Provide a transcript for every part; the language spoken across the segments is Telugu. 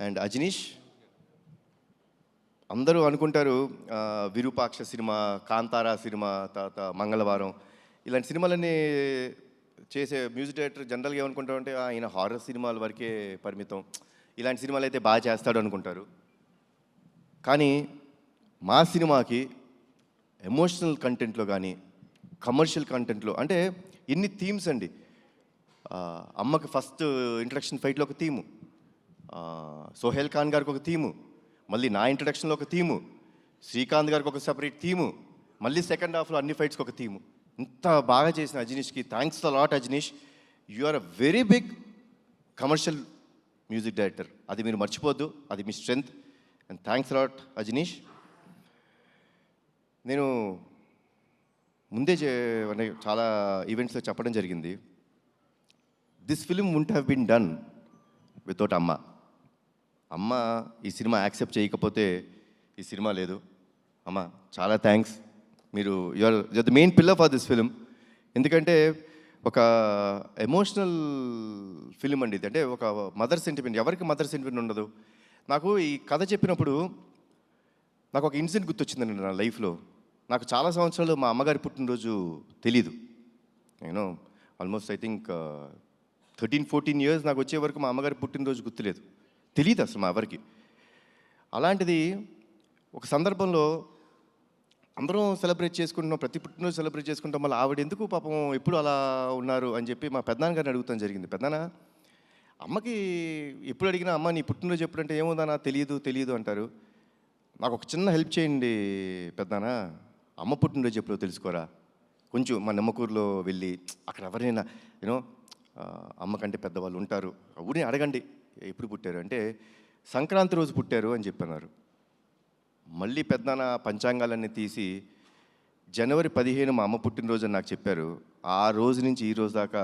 అండ్ అజనీష్, అందరూ అనుకుంటారు విరూపాక్ష సినిమా, కాంతారా సినిమా, తర్వాత మంగళవారం, ఇలాంటి సినిమాలన్నీ చేసే మ్యూజిక్ డైరెక్టర్ జనరల్గా ఏమనుకుంటారంటే ఆయన హారర్ సినిమాల వరకే పరిమితం, ఇలాంటి సినిమాలు అయితే బాగా చేస్తాడు అనుకుంటారు. కానీ మా సినిమాకి ఎమోషనల్ కంటెంట్లో కానీ కమర్షియల్ కంటెంట్లో అంటే ఎన్ని థీమ్స్ అండి. అమ్మకి ఫస్ట్ ఇంట్రడక్షన్ ఫైట్లో ఒక థీము, సోహెల్ ఖాన్ గారికి ఒక థీము, మళ్ళీ నా ఇంట్రడక్షన్లో ఒక థీము, శ్రీకాంత్ గారికి ఒక సెపరేట్ థీము, మళ్ళీ సెకండ్ హాఫ్లో అన్ని ఫైట్స్కి ఒక థీము. ఇంత బాగా చేసిన అజనీష్కి thanks a lot. Ajaneesh, you are a very big commercial music director, అది మీరు మర్చిపోద్దు, అది మీ strength. And thanks a lot Ajaneesh. నేను ముందే చాలా ఈవెంట్స్లో చెప్పడం జరిగింది, this film won't have been done without అమ్మ. అమ్మ ఈ సినిమా యాక్సెప్ట్ చేయకపోతే ఈ సినిమా లేదు. అమ్మ చాలా థ్యాంక్స్, మీరు you are the main pillar for this film. ఎందుకంటే ఒక ఎమోషనల్ ఫిలిం అండి ఇది, అంటే ఒక మదర్ సెంటిమెంట్. ఎవరికి మదర్ సెంటిమెంట్ ఉండదు? నాకు ఈ కథ చెప్పినప్పుడు నాకు ఒక ఇన్సిడెంట్ గుర్తొచ్చిందండి నా లైఫ్లో. నాకు చాలా సంవత్సరాలు మా అమ్మగారి పుట్టినరోజు తెలీదు. నేను ఆల్మోస్ట్ ఐ థింక్ 13-14 years నాకు వచ్చే వరకు మా అమ్మగారి పుట్టినరోజు గుర్తులేదు, తెలియదు అసలు మా ఎవరికి. అలాంటిది ఒక సందర్భంలో అందరం సెలబ్రేట్ చేసుకుంటున్నాం, ప్రతి పుట్టినరోజు సెలబ్రేట్ చేసుకుంటాం, మళ్ళీ ఆవిడ ఎందుకు పాపం ఎప్పుడు అలా ఉన్నారు అని చెప్పి మా పెద్దనాన్నగారిని అడుగుతాం జరిగింది. పెద్దనా, అమ్మకి ఎప్పుడు అడిగినా అమ్మ నీ పుట్టినరోజు ఎప్పుడంటే ఏముందన్నా తెలియదు అంటారు. నాకు ఒక చిన్న హెల్ప్ చేయండి పెద్దనా, అమ్మ పుట్టినరోజు ఎప్పుడో తెలుసుకోరా, కొంచెం మా నిమ్మకూరులో వెళ్ళి అక్కడ ఎవరైనా యూనో అమ్మ కంటే పెద్దవాళ్ళు ఉంటారు, ఊరిని అడగండి ఎప్పుడు పుట్టారు అంటే సంక్రాంతి రోజు పుట్టారు అని చెప్పన్నారు. మళ్ళీ పెద్దనాన్న పంచాంగాలన్నీ తీసి జనవరి 15 మా అమ్మ పుట్టినరోజు అని నాకు చెప్పారు. ఆ రోజు నుంచి ఈ రోజు దాకా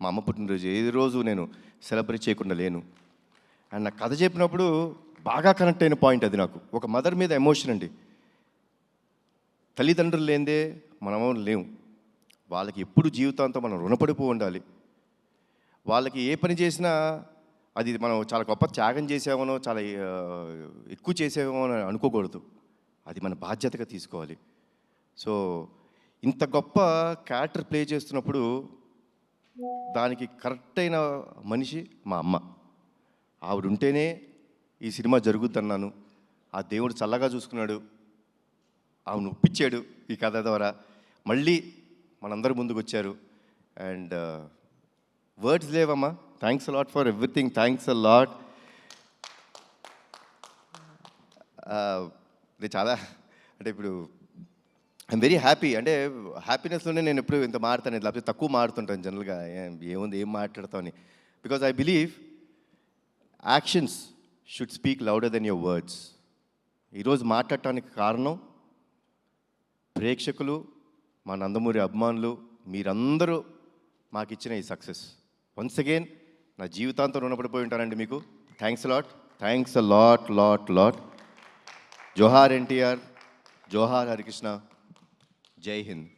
మా అమ్మ పుట్టినరోజు ఏ రోజు నేను సెలబ్రేట్ చేయకుండా లేను. అండ్ నాకు కథ చెప్పినప్పుడు బాగా కనెక్ట్ అయిన పాయింట్ అది. నాకు ఒక మదర్ మీద ఎమోషన్ అండి. తల్లిదండ్రులు లేనిదే మనము లేము. వాళ్ళకి ఎప్పుడు జీవితాంతం మనం రుణపడిపో ఉండాలి. వాళ్ళకి ఏ పని చేసినా అది మనం చాలా గొప్ప త్యాగం చేసామనో చాలా ఎక్కువ చేసామో అని అనుకోకూడదు, అది మన బాధ్యతగా తీసుకోవాలి. సో ఇంత గొప్ప క్యారెక్టర్ ప్లే చేస్తున్నప్పుడు దానికి కరెక్ట్ అయిన మనిషి మా అమ్మ. ఆవిడ ఉంటేనే ఈ సినిమా జరుగుద్దన్నాను. ఆ దేవుడు చల్లగా చూసుకున్నాడు, ఆవిడ ఒప్పించాడు ఈ కథ ద్వారా. మళ్ళీ మనందరి ముందుకు వచ్చారు. అండ్ వర్డ్స్ లేవమ్మా, thanks a lot for everything, thanks a lot. ఇది చాలా అంటే ఇప్పుడు ఐఎమ్ వెరీ హ్యాపీ. అంటే హ్యాపీనెస్లోనే నేను ఎప్పుడు ఇంత మారుతాను, లేకపోతే తక్కువ మారుతుంటాను జనరల్గా. ఏముంది ఏం మాట్లాడతామని. Because I believe actions should speak louder then your words. ఈరోజు మాట్లాడటానికి కారణం ప్రేక్షకులు, మా నందమూరి అభిమానులు, మీరందరూ మాకు ఇచ్చిన ఈ సక్సెస్. వన్స్ అగైన్ నా జీవితాంతం రుణపడిపోయి ఉంటానండి మీకు. Thanks lot, thanks a lot lot lot. జోహార్ ఎన్టీఆర్, జోహార్ హరికృష్ణ, జై హింద్.